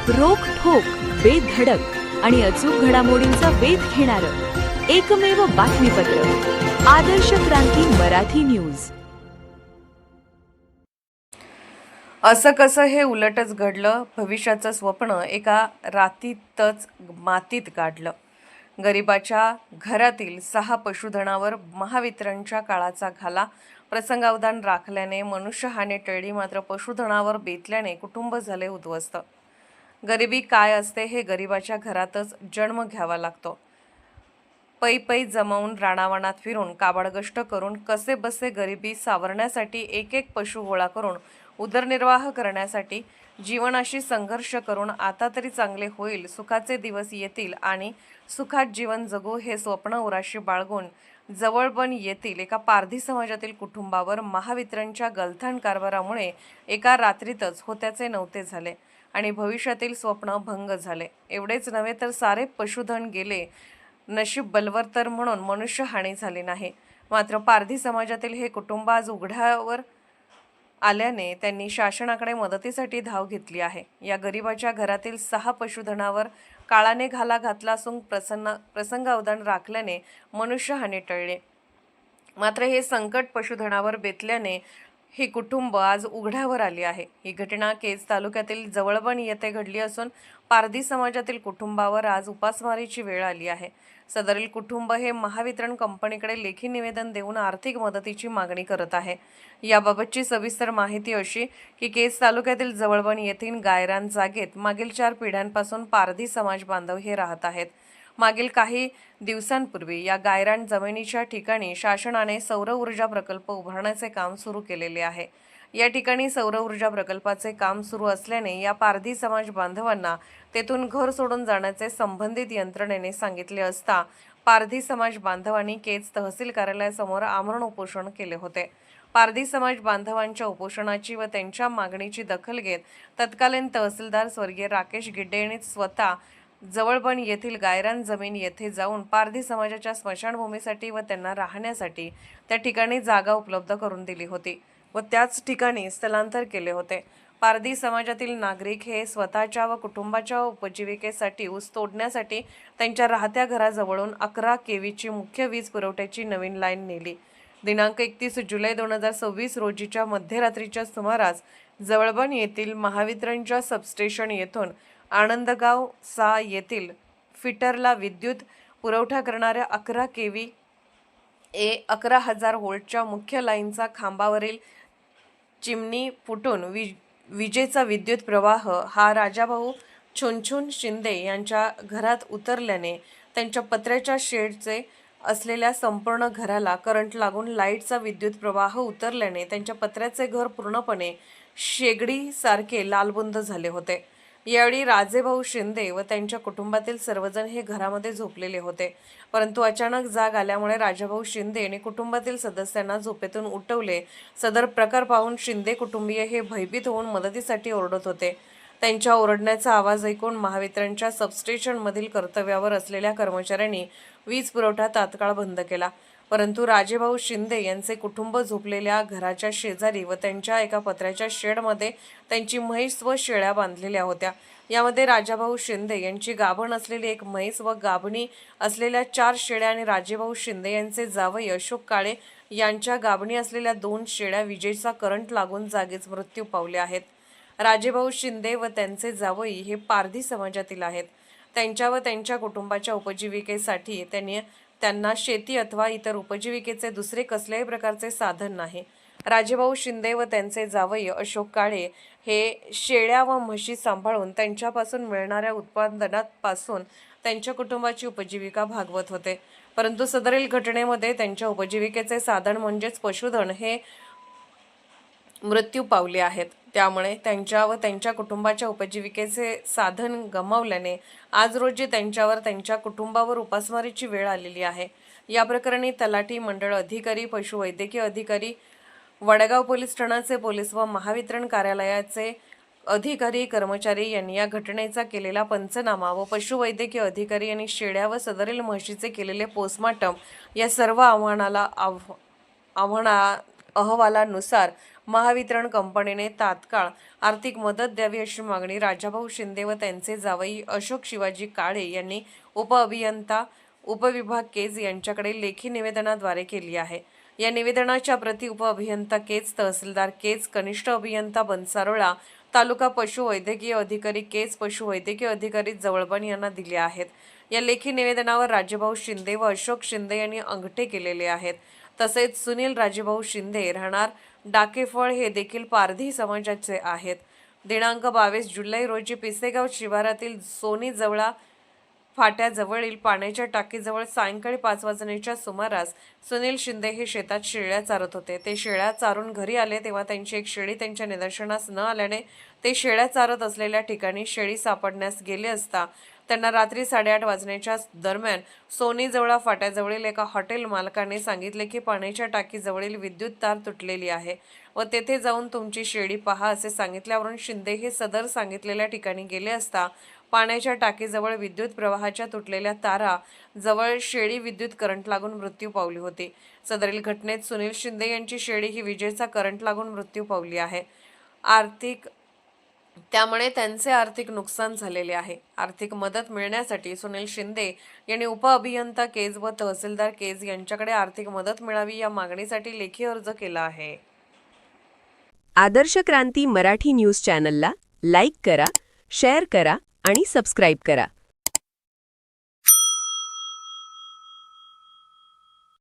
रोखठोक, बेधडक आणि अचूक घडामोडींचा वेध घेणारं एकमेव बातमीपत्र आदर्श क्रांती मराठी न्यूज। असं कसं हे उलटच घडलं, भविष्याचं स्वप्न एका रात्रीतच मातीत गाडलं। गरिबाच्या घरातील 6 पशुधनावर महावितरणच्या काळाचा घाला, प्रसंगावधान राखल्याने मनुष्यहानी टळली, मात्र पशुधनावर बेतल्याने कुटुंब झाले उद्ध्वस्त। गरिबी काय असते हे गरिबाच्या घरातच जन्म घ्यावा लागतो। पै पै जमावून राणावनात फिरून काबाडकष्ट करून कसे बसे गरिबी सावरण्यासाठी एक एक पशु गोळा करून उदरनिर्वाह करण्यासाठी जीवनाशी संघर्ष करून आता तरी चांगले होईल, सुखाचे दिवस येतील आणि सुखात जीवन जगू हे स्वप्न उराशी बाळगून जवळबन येथील एका पारधी समाजातील कुटुंबावर महावितरणच्या गलथान कारभारामुळे एका रात्रीतच होत्याचे नव्हते झाले आणि भविष्यातील स्वप्न भंग झाले। एवढेच नव्हे तर सारे पशुधन गेले। नशीब बलवत्तर म्हणून मनुष्यहानी झाली नाही, मात्र पारधी समाजातील हे कुटुंब आज उघड्यावर आल्याने त्यांनी शासनाकडे मदतीसाठी धाव घेतली आहे। या गरिबाच्या घरातील 6 पशुधनावर काळाने घाला घातला असून प्रसंगावधान राखल्याने मनुष्यहानी टळली, मात्र हे संकट पशुधनावर बेतल्याने ही कुटुंब आज उघड्यावर आली आहे। ही घटना केज तालुक्यातील जवळबन येथे घडली असून पारधी समाजातील कुटुंबावर आज उपासमारीची वेळ आली आहे। सदरील कुटुंब हे महावितरण कंपनीकडे लेखी निवेदन देऊन आर्थिक मदतीची मागणी करत आहे। याबाबतची सविस्तर माहिती अशी की केज तालुक्यातील जवळबन येथील गायरान जागेत मागील 4 पिढ्यांपासून पारधी समाज बांधव हे राहत आहेत। मागील काही दिवसांपूर्वी या गायरान जमिनीच्या ठिकाणी शासनाने सौर ऊर्जा प्रकल्प उभारण्याचे काम सुरू केलेले आहे। या ठिकाणी सौर ऊर्जा प्रकल्पाचे काम सुरू असल्याने या पारधी समाज बांधवांना तेथून घर सोडून जाण्याचे संबंधित यंत्रणेने सांगितले असता पारधी समाज बांधवांनी केज तहसील कार्यालयासमोर आमरण उपोषण केले होते। पारधी समाज बांधवांच्या उपोषणाची व त्यांच्या मागणीची दखल घेत तत्कालीन तहसीलदार स्वर्गीय राकेश गिड्डे यांनी स्वतः जवळबन येथील गायरान जमीन येथे जाऊन पारधी समाजाच्या स्मशानभूमीसाठी व त्यांना राहण्यासाठी त्या ठिकाणी जागा उपलब्ध करून दिली होती व त्याच ठिकाणी स्थलांतर केले होते। पारधी समाजातील नागरिक हे स्वतःच्या व कुटुंबाच्या उपजीविकेसाठी ऊस तोडण्यासाठी त्यांच्या राहत्या घराजवळून 11 केव्हीची मुख्य वीज पुरवठ्याची नवीन लाईन नेली। दिनांक 31 जुलै 2026 रोजीच्या मध्यरात्रीच्या सुमारास जवळबन येथील महावितरणच्या सबस्टेशन येथून आनंदगाव 6 येथील फिटरला विद्युत पुरवठा करणाऱ्या 11 केव्ही 11,000 व्होल्टच्या मुख्य लाईनचा खांबावरील चिमणी फुटून विजेचा विद्युत प्रवाह हा राजाभाऊ छुनछुन शिंदे यांच्या घरात उतरल्याने त्यांच्या पत्र्याच्या शेडचे असलेल्या संपूर्ण घराला करंट लागून लाईटचा विद्युत प्रवाह उतरल्याने त्यांच्या पत्र्याचे घर पूर्णपणे शेगडीसारखे लालबुंद झाले होते। यावेळी राजेभाऊ शिंदे व त्यांच्या कुटुंबातील सर्वजण हे घरामध्ये झोपलेले होते, परंतु अचानक जाग आल्यामुळे राजाभाऊ शिंदे यांनी कुटुंबातील सदस्यांना झोपेतून उठवले। सदर प्रकार पाहून शिंदे कुटुंबीय हे भयभीत होऊन मदतीसाठी ओरडत होते। त्यांच्या ओरडण्याचा आवाज ऐकून महावितरणच्या सबस्टेशनमधील कर्तव्यावर असलेल्या कर्मचाऱ्यांनी वीज पुरवठा तात्काळ बंद केला, परंतु राजेभाऊ शिंदे यांचे कुटुंब झोपलेल्या घराच्या शेजारी व त्यांच्या एका पत्र्याच्या शेडमध्ये त्यांची म्हैस व शेळ्या बांधलेल्या होत्या। यामध्ये राजाभाऊ शिंदे यांची गाभण असलेली एक म्हैस व गाभणी असलेल्या 4 शेळ्या आणि राजेभाऊ शिंदे यांचे जावई अशोक काळे यांच्या गाभणी असलेल्या 2 शेळ्या विजेचा करंट लागून जागीच मृत्यू पावले आहेत। राजेभाऊ शिंदे व त्यांचे जावई हे पारधी समाजातील आहेत। त्यांच्या व त्यांच्या कुटुंबाच्या उपजीविकेसाठी त्यांना शेती अथवा इतर उपजीविकेचे दुसरे कसल्याही प्रकारचे साधन नाही। राजेभाऊ शिंदे व त्यांचे जावई अशोक काळे हे शेळ्या व म्हशी सांभाळून त्यांच्यापासून मिळणाऱ्या उत्पादनापासून त्यांच्या कुटुंबाची उपजीविका भागवत होते, परंतु सदरील घटनेमध्ये त्यांच्या उपजीविकेचे साधन म्हणजेच पशुधन हे मृत्यू पावले आहेत। त्यामुळे त्यांच्या व त्यांच्या कुटुंबाच्या उपजीविकेचे साधन गमावल्याने आज रोजी त्यांच्यावर त्यांच्या कुटुंबावर उपासमारीची वेळ आलेली आहे। या प्रकरणी तलाठी मंडळ अधिकारी, पशुवैद्यकीय अधिकारी, वडगाव पोलीस ठाण्याचे पोलीस व महावितरण कार्यालयाचे अधिकारी कर्मचारी यांनी या घटनेचा केलेला पंचनामा व पशुवैद्यकीय अधिकारी यांनी शेळ्या व सदरील म्हशीचे केलेले पोस्टमार्टम या सर्व अहवालानुसार महावितरण कंपनीने तात्काळ आर्थिक मदत द्यावी अशी मागणी राजाभाऊ शिंदे व त्यांचे जावई अशोक शिवाजी काळे यांनी उपअभियंता उपविभाग केज यांच्याकडे लेखी निवेदनाद्वारे केली आहे। या निवेदनाच्या प्रती उपअभियंता केज, तहसीलदार केज, कनिष्ठ अभियंता बनसारोळा, तालुका पशुवैद्यकीय अधिकारी केज, पशुवैद्यकीय अधिकारी जवळबन यांना दिले आहेत। या लेखी निवेदनावर राजाभाऊ शिंदे व अशोक शिंदे यांनी अंगठे केलेले आहेत। तसेच सुनील राजाभाऊ शिंदे राहणार डाकेफळ हे देखील पारधी समाजाचे आहेत। दिनांक 22 जुलै रोजी पिसेगाव शिवारातील सोनी जवळा फाट्याजवळील पाण्याच्या टाकीजवळ सायंकाळी 5 वाजण्याच्या सुमारास सुनील शिंदे हे शेतात शेळ्या चारत होते। ते शेळ्या चारून घरी आले तेव्हा त्यांची एक शेळी त्यांच्या निदर्शनास न आल्याने ते शेळ्या चारत असलेल्या ठिकाणी शेळी सापडण्यास गेले असता त्यांना रात्री 8:30 वाजण्याच्या दरम्यान सोनी जवळा फाट्याजवळील एका हॉटेल मालकाने सांगितले की पाण्याच्या टाकीजवळील विद्युत तार तुटलेली आहे व तेथे जाऊन तुमची शेळी पहा असे सांगितल्यावरून शिंदे हे सदर सांगितलेल्या ठिकाणी गेले असता पाण्याच्या टाकीजवळ विद्युत प्रवाहाच्या तुटलेल्या तारा जवळ शेळी विद्युत करंट लागून मृत्यू पावली होती। सदरील घटनेत सुनील शिंदे यांची शेळी ही विजेचा करंट लागून मृत्यू पावली आहे। त्यामुळे त्यांचे आर्थिक नुकसान झालेले आहे। आर्थिक मदत मिळण्यासाठी सुनील शिंदे यांनी उपअभियंता केज व तहसीलदार केज यांच्याकडे आर्थिक मदत मिळावी या मागणीसाठी लेखी अर्ज केला आहे। आदर्श क्रांती मराठी न्यूज चॅनलला लाईक करा, शेअर करा आणि सबस्क्राईब करा।